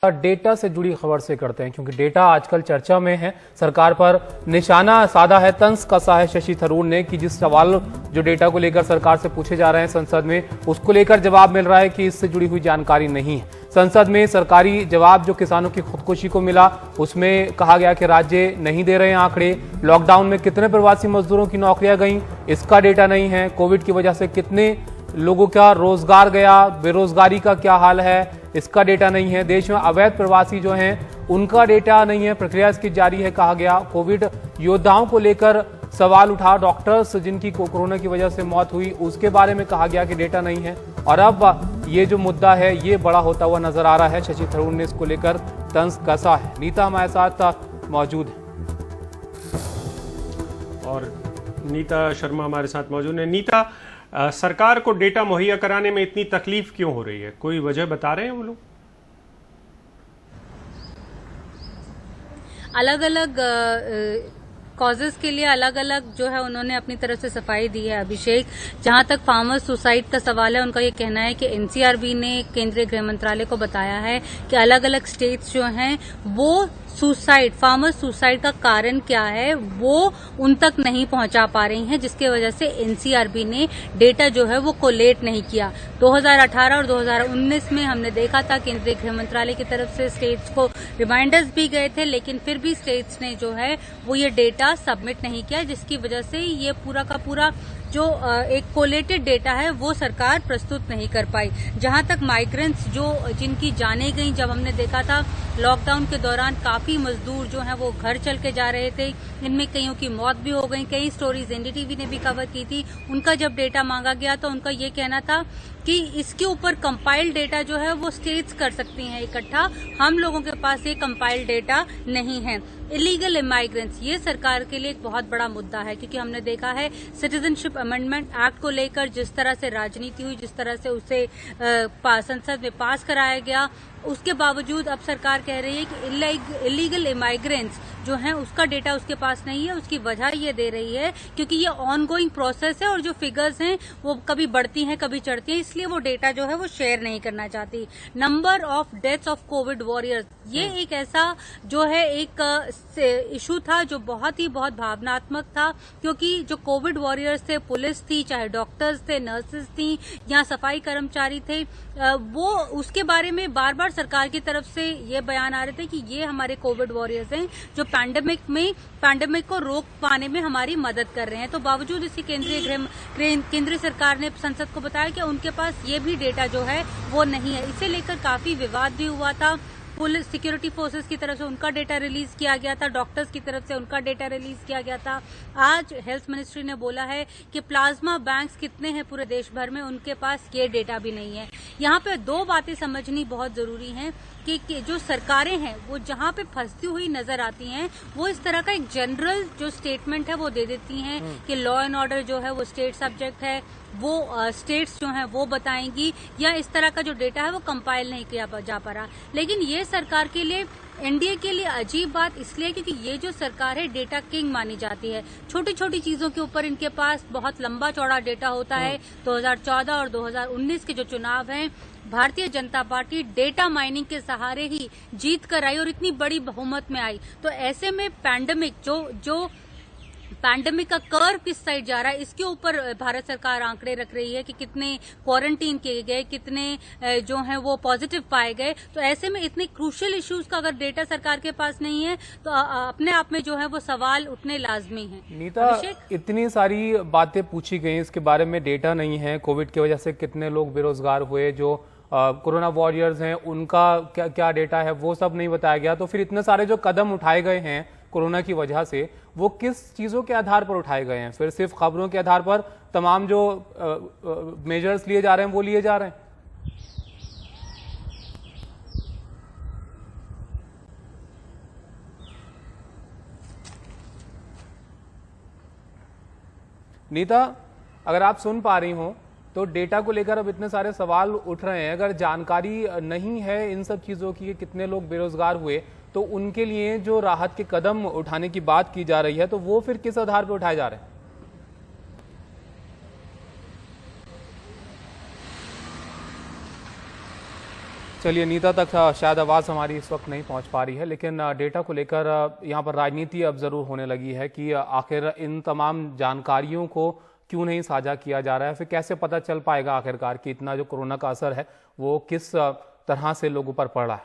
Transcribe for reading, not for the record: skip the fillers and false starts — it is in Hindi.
डेटा से जुड़ी खबर से करते हैं, क्योंकि डेटा आजकल चर्चा में है। सरकार पर निशाना साधा है, तंज कसा है शशि थरूर ने कि जिस सवाल जो डेटा को लेकर सरकार से पूछे जा रहे हैं संसद में, उसको लेकर जवाब मिल रहा है कि इससे जुड़ी हुई जानकारी नहीं है। संसद में सरकारी जवाब जो किसानों की खुदकुशी को मिला, उसमें कहा गया कि राज्य नहीं दे रहे हैं आंकड़े। लॉकडाउन में कितने प्रवासी मजदूरों की नौकरियां गईं, इसका डेटा नहीं है। कोविड की वजह से कितने लोगों का रोजगार गया, बेरोजगारी का क्या हाल है, इसका डेटा नहीं है। देश में अवैध प्रवासी जो हैं उनका डेटा नहीं है। प्रक्रिया इसकी जारी है, कहा गया। कोविड योद्धाओं को लेकर सवाल उठा, डॉक्टर्स जिनकी कोरोना की वजह से मौत हुई उसके बारे में कहा गया कि डेटा नहीं है। और अब ये जो मुद्दा है ये बड़ा होता हुआ नजर आ रहा है। शशि थरूर ने इसको लेकर तंज कसा है। नीता हमारे साथ मौजूद है और नीता शर्मा हमारे साथ मौजूद है। नीता, सरकार को डेटा मुहैया कराने में इतनी तकलीफ क्यों हो रही है? कोई वजह बता रहे हैं वो लोग? अलग अलग कॉजेस के लिए अलग अलग जो है उन्होंने अपनी तरफ से सफाई दी है। अभिषेक, जहां तक फार्मर्स सुसाइड का सवाल है, उनका ये कहना है कि एनसीआरबी ने केंद्रीय गृह मंत्रालय को बताया है कि अलग अलग स्टेट्स जो हैं वो फार्मर सुसाइड का कारण क्या है वो उन तक नहीं पहुंचा पा रही हैं, जिसकी वजह से एनसीआरबी ने डेटा जो है वो कोलेट नहीं किया। 2018 और 2019 में हमने देखा था केंद्रीय गृह मंत्रालय की तरफ से स्टेट्स को रिमाइंडर्स भी गए थे, लेकिन फिर भी स्टेट्स ने जो है वो ये डेटा सबमिट नहीं किया, जिसकी वजह से ये पूरा का पूरा जो एक कोलेटेड डेटा है वो सरकार प्रस्तुत नहीं कर पाई। जहां तक माइग्रेंट्स जिनकी जाने गई, जब हमने देखा था लॉकडाउन के दौरान काफी मजदूर जो हैं वो घर चल के जा रहे थे, इनमें कईयों की मौत भी हो गई। कई स्टोरीज एनडीटीवी ने भी कवर की थी। उनका जब डेटा मांगा गया तो उनका ये कहना था कि इसके ऊपर कंपाइल्ड डेटा जो है वो स्टेट्स कर सकती हैं इकट्ठा, हम लोगों के पास ये कंपाइल्ड डेटा नहीं है। इलीगल इमाइग्रेंट्स, ये सरकार के लिए एक बहुत बड़ा मुद्दा है, क्योंकि हमने देखा है सिटीजनशिप अमेंडमेंट एक्ट को लेकर जिस तरह से राजनीति हुई, जिस तरह से उसे संसद में पास कराया गया, उसके बावजूद अब सरकार कह रही है कि इलीगल इमाइग्रेंट्स जो हैं उसका डेटा उसके पास नहीं है। उसकी वजह ये दे रही है क्योंकि ये ऑनगोइंग प्रोसेस है और जो फिगर्स हैं वो कभी बढ़ती हैं कभी चढ़ती हैं, इसलिए वो डेटा जो है वो शेयर नहीं करना चाहती। Number of deaths of Covid warriors, ये एक ऐसा जो है एक इशू था जो बहुत भावनात्मक था, क्योंकि जो कोविड वॉरियर्स थे, पुलिस थी, चाहे डॉक्टर्स थे, नर्सेज थी या सफाई कर्मचारी थे, वो उसके बारे में बार बार सरकार की तरफ से ये बयान आ रहे थे कि ये हमारे कोविड वॉरियर्स हैं जो पैंडेमिक को रोक पाने में हमारी मदद कर रहे हैं। तो बावजूद इसी केंद्रीय सरकार ने संसद को बताया कि उनके पास ये भी डेटा जो है वो नहीं है। इसे लेकर काफी विवाद भी हुआ था। पुलिस सिक्योरिटी फोर्सेस की तरफ से उनका डेटा रिलीज किया गया था, डॉक्टर्स की तरफ से उनका डेटा रिलीज किया गया था। आज हेल्थ मिनिस्ट्री ने बोला है कि प्लाज्मा बैंक्स कितने हैं पूरे देश भर में, उनके पास ये डेटा भी नहीं है। यहाँ पे दो बातें समझनी बहुत जरूरी हैं कि जो सरकारें हैं वो जहाँ पे फंसती हुई नजर आती हैं, वो इस तरह का एक जनरल जो स्टेटमेंट है वो दे देती हैं कि लॉ एंड ऑर्डर जो है वो स्टेट सब्जेक्ट है, वो स्टेट्स जो हैं वो बताएंगी, या इस तरह का जो डेटा है वो कंपाइल नहीं किया जा पा रहा। लेकिन ये सरकार के लिए, एनडीए के लिए अजीब बात इसलिए क्योंकि ये जो सरकार है डेटा किंग मानी जाती है। छोटी छोटी चीजों के ऊपर इनके पास बहुत लंबा चौड़ा डेटा होता है। 2014 और 2019 के जो चुनाव हैं, Bharatiya Janata party data mining के सहारे ही जीत कर आई और इतनी बड़ी बहुमत में आई। तो ऐसे में पैंडेमिक का कर्व किस साइड जा रहा है, इसके ऊपर भारत सरकार आंकड़े रख रही है कि कितने क्वारंटीन किए गए, कितने जो हैं वो पॉजिटिव पाए गए। तो ऐसे में इतने क्रूशियल इश्यूज का अगर डेटा सरकार के पास नहीं है तो अपने आप में जो है वो सवाल उठने लाजमी है। नीता, इतनी सारी बातें पूछी गई, इसके बारे में डेटा नहीं है। कोविड की वजह से कितने लोग बेरोजगार हुए, जो कोरोना वॉरियर्स हैं उनका क्या डेटा है वो सब नहीं बताया गया। तो फिर इतने सारे जो कदम उठाए गए हैं कोरोना की वजह से, वो किस चीजों के आधार पर उठाए गए हैं? फिर सिर्फ खबरों के आधार पर तमाम जो मेजर्स लिए जा रहे हैं वो लिए जा रहे हैं? नीता, अगर आप सुन पा रही हो तो डेटा को लेकर अब इतने सारे सवाल उठ रहे हैं। अगर जानकारी नहीं है इन सब चीजों की, कितने लोग बेरोजगार हुए, तो उनके लिए जो राहत के कदम उठाने की बात की जा रही है, तो वो फिर किस आधार पर उठाए जा रहे हैं? चलिए, नीता तक शायद आवाज़ हमारी इस वक्त नहीं पहुंच पा रही है, लेकिन डेटा को लेकर यहाँ पर राजनीति अब ज़रूर होने लगी है कि आखिर इन तमाम जानकारियों को क्यों नहीं साझा किया जा रहा है। फिर कैसे पता चल पाएगा आखिरकार कि इतना जो कोरोना का असर है वो किस तरह से लोगों पर पड़ रहा है।